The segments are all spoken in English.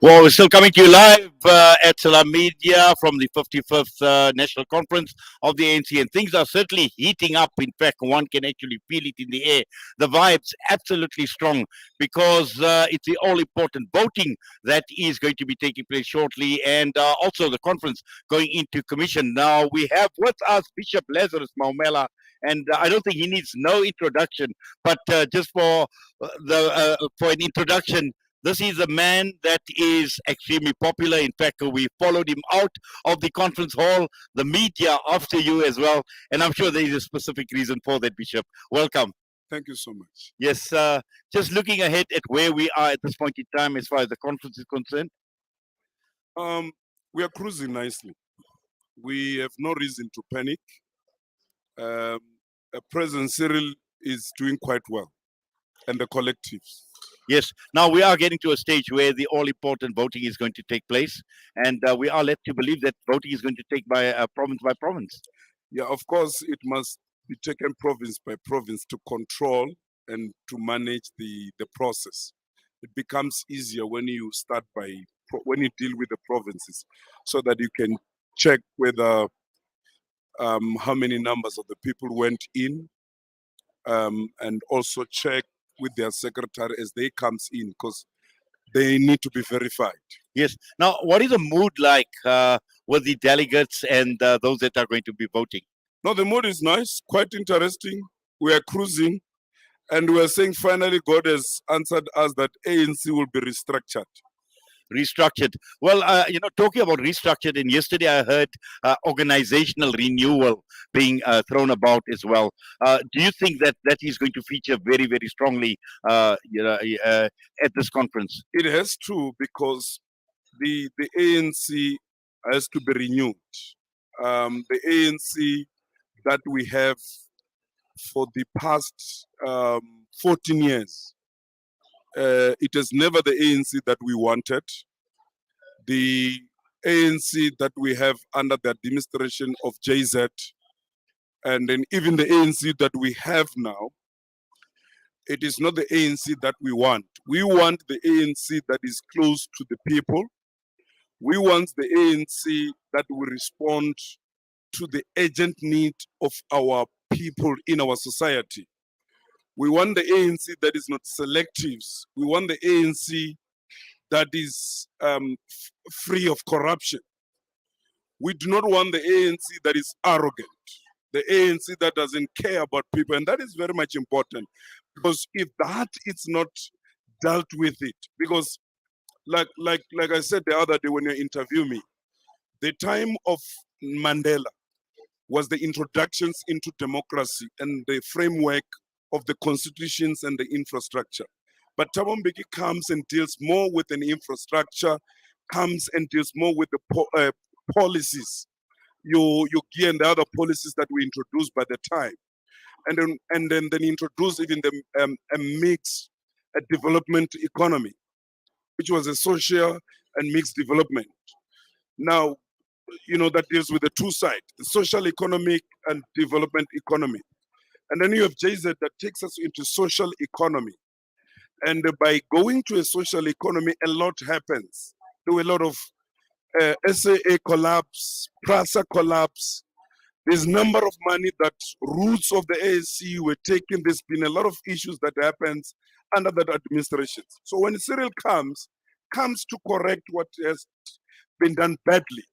Well, we're still coming to you live at Salam Media from the 55th National Conference of the ANC, and things are certainly heating up. In fact, one can actually feel it in the air. The vibe's absolutely strong because it's the all-important voting that is going to be taking place shortly, and also the conference going into commission. Now, we have with us Bishop Lazarus Maumela, and I don't think he needs no introduction, but just for an introduction, this is a man that is extremely popular. In fact, we followed him out of the conference hall, the media after you as well. And I'm sure there is a specific reason for that, Bishop. Welcome. Thank you so much. Yes, just looking ahead at where we are at this point in time as far as the conference is concerned. We are cruising nicely. We have no reason to panic. President Cyril is doing quite well, and the collectives. Yes. Now we are getting to a stage where the all-important voting is going to take place, and we are led to believe that voting is going to take province by province. Yeah, of course, it must be taken province by province to control and to manage the process. It becomes easier when you when you deal with the provinces, so that you can check whether how many numbers of the people went in, and also check with their secretary as they comes in, because they need to be verified. Yes. Now, what is the mood like with the delegates and those that are going to be voting? No, the mood is nice, quite interesting. We are cruising, and we are saying finally God has answered us that ANC will be restructured. Restructured. Well, talking about restructured, and yesterday I heard organizational renewal being thrown about as well. Do you think that is going to feature very, very strongly, at this conference? It has to, because the ANC has to be renewed. The ANC that we have for the past 14 years, it is never the ANC that we wanted. The ANC that we have under the administration of JZ, and then even the ANC that we have now, it is not the ANC that we want. We want the ANC that is close to the people. We want the ANC that will respond to the urgent need of our people in our society. We want the ANC that is not selective. We want the ANC that is free of corruption. We do not want the ANC that is arrogant, the ANC that doesn't care about people, and that is very much important, because if that is not dealt with it, because like I said the other day when you interviewed me, the time of Mandela was the introductions into democracy and the framework of the constitutions and the infrastructure. But Thabo Mbeki comes and deals more with an infrastructure, comes and deals more with the policies, your gear and the other policies that we introduced by the time. And then introduce even a mixed development economy, which was a social and mixed development. Now, that deals with the two sides, the social economic and development economy. And then you have JZ that takes us into social economy. And by going to a social economy, a lot happens. There were a lot of SAA collapse, PRASA collapse. There's a number of money that roots of the ANC were taken. There's been a lot of issues that happens under that administration. So when Cyril comes to correct what has been done badly.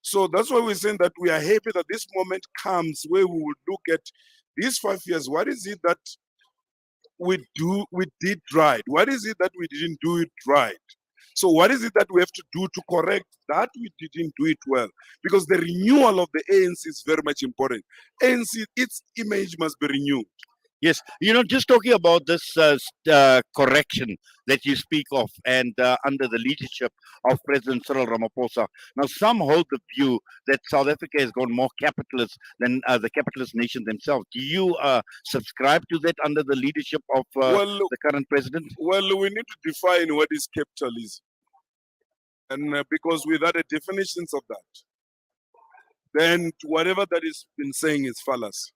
So that's why we're saying that we are happy that this moment comes where we will look at these 5 years. What is it that we did right? What is it that we didn't do it right? So what is it that we have to do to correct that we didn't do it well? Because the renewal of the ANC is very much important. ANC, its image must be renewed. Yes, just talking about this correction that you speak of, and under the leadership of President Cyril Ramaphosa. Now, some hold the view that South Africa has gone more capitalist than the capitalist nation themselves. Do you subscribe to that under the leadership of the current president? Well, we need to define what is capitalism. And because without the definitions of that, then whatever that is been saying is fallacy.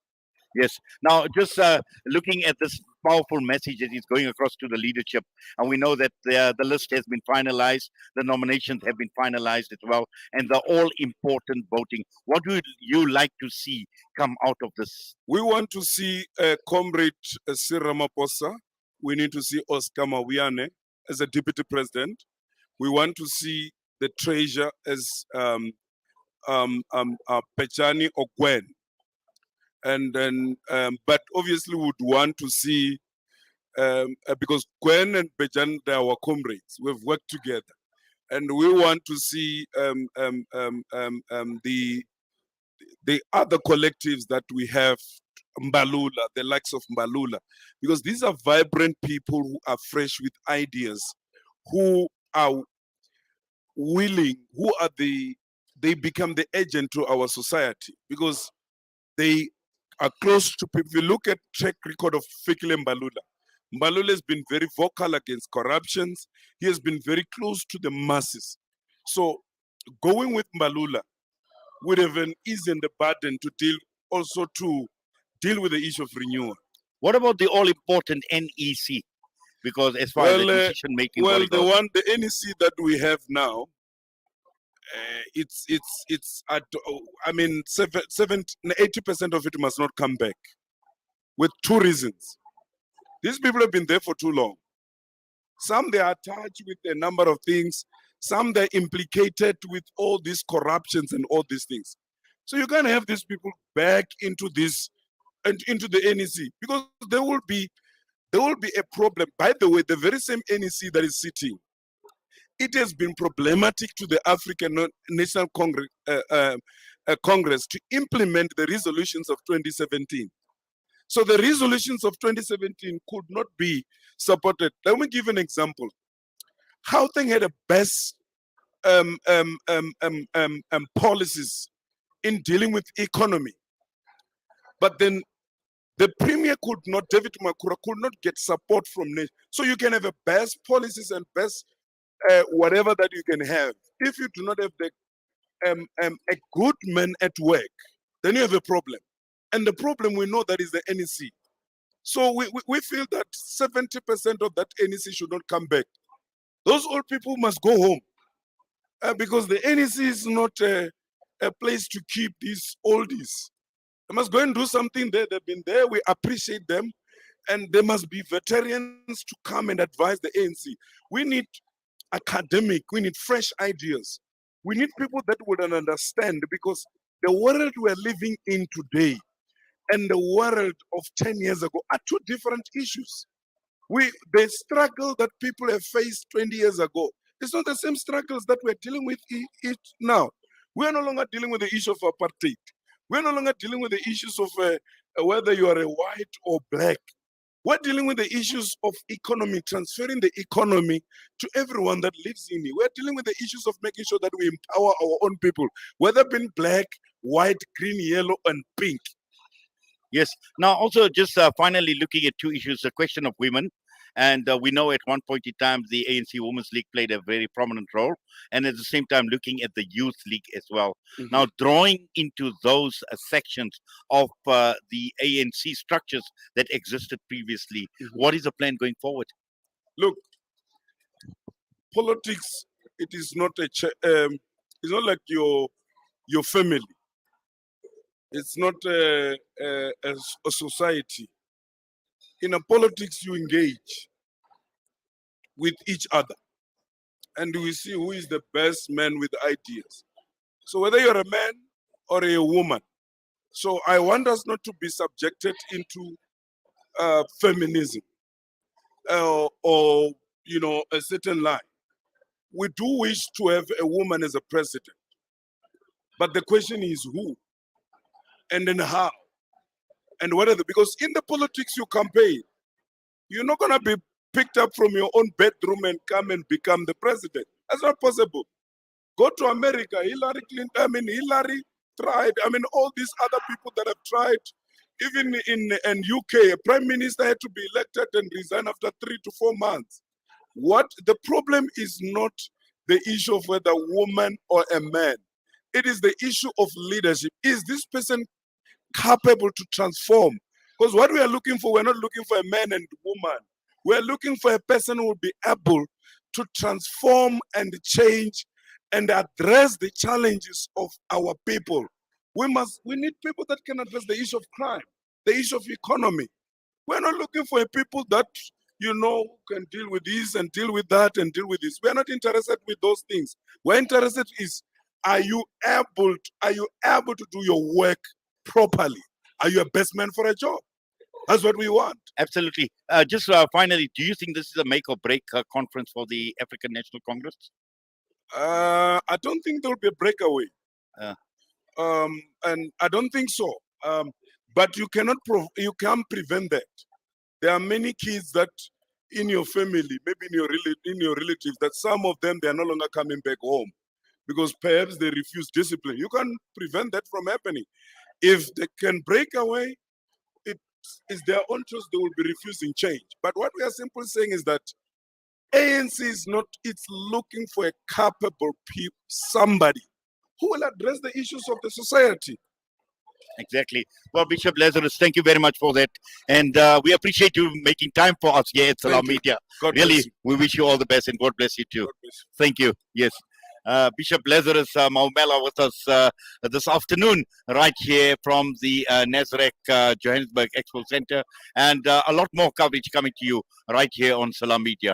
Yes. Now, just looking at this powerful message that is going across to the leadership. And we know that the list has been finalized, the nominations have been finalized as well, and the all important voting. What would you like to see come out of this? We want to see Comrade Sir Ramaphosa. We need to see Oscar Mawiane as a deputy president. We want to see the treasurer as Pechani or Gwen. And then, but obviously would want to see, because Gwen and Pechani, they are our comrades. We've worked together. And we want to see the other collectives that we have, Mbalula, the likes of Mbalula, because these are vibrant people who are fresh with ideas, who are willing, they become the agent to our society because they are close to people. If you look at track record of Fikile Mbalula, Mbalula has been very vocal against corruptions. He has been very close to the masses. So going with Mbalula would have an ease and the burden to deal with the issue of renewal. What about the all important NEC? Because as far as the decision making, the NEC that we have now, it's at, I mean, 80% of it must not come back, with two reasons. These people have been there for too long. Some they are attached with a number of things. Some they're implicated with all these corruptions and all these things. So you can't have these people back into this and into the NEC, because there will be a problem. By the way, the very same NEC that is sitting, it has been problematic to the African National Congress to implement the resolutions of 2017. So the resolutions of 2017 could not be supported. Let me give an example. Gauteng had the best policies in dealing with economy, but then the premier could not, David Makura could not get support from nation. So you can have a best policies and best whatever that you can have. If you do not have a good man at work, then you have a problem. And the problem we know that is the NEC. So we feel that 70% of that NEC should not come back. Those old people must go home, because the NEC is not a place to keep these oldies. They must go and do something there. They've been there. We appreciate them. And there must be veterans to come and advise the ANC. We need academic, we need fresh ideas. We need people that would understand, because the world we're living in today and the world of 10 years ago are two different issues. The struggle that people have faced 20 years ago, it's not the same struggles that we're dealing with now. We're no longer dealing with the issue of apartheid. We're no longer dealing with the issues of whether you are a white or black. We're dealing with the issues of economy, transferring the economy to everyone that lives in it. We're dealing with the issues of making sure that we empower our own people, whether being black, white, green, yellow, and pink. Yes. Now, also just finally looking at two issues, the question of women. And we know at one point in time, the ANC Women's League played a very prominent role. And at the same time, looking at the Youth League as well. Mm-hmm. Now, drawing into those sections of the ANC structures that existed previously, mm-hmm. What is the plan going forward? Look, politics, it is not it's not like your family. It's not a society. In a politics, you engage with each other, and we see who is the best man with ideas. So whether you're a man or a woman, so I want us not to be subjected into feminism or a certain line. We do wish to have a woman as a president, but the question is who, and then how, and whether because in the politics you campaign, you're not gonna be picked up from your own bedroom and come and become the president. That's not possible. Go to America, Hillary Hillary tried. All these other people that have tried. Even in UK, a prime minister had to be elected and resign after 3 to 4 months. What the problem is not the issue of whether a woman or a man. It is the issue of leadership. Is this person capable to transform Because what we are looking for, we're not looking for a man and woman. We're looking for a person who will be able to transform and change and address the challenges of our people. We need people that can address the issue of crime, the issue of economy. We're not looking for a people that, can deal with this and deal with that and deal with this. We're not interested with those things. We're interested is, are you able to do your work properly? Are you a best man for a job? That's what we want. Absolutely. Just finally, do you think this is a make or break conference for the African National Congress? I don't think there will be a breakaway. Uh. And I don't think so. But you can't prevent that. There are many kids that in your family, maybe in your relatives, that some of them, they are no longer coming back home because perhaps they refuse discipline. You can't prevent that from happening. If they can break away, it is their own choice. They will be refusing change. But what we are simply saying is that ANC is not, it's looking for a capable people, somebody who will address the issues of the society. Exactly. Well, Bishop Lazarus, thank you very much for that. And we appreciate you making time for us here at Salam Media. God really, bless you. We wish you all the best and God bless you too. Bless you. Thank you. Yes. Bishop Lazarus Maumela with us this afternoon, right here from the Nazareth Johannesburg Expo Center. And a lot more coverage coming to you right here on Salam Media.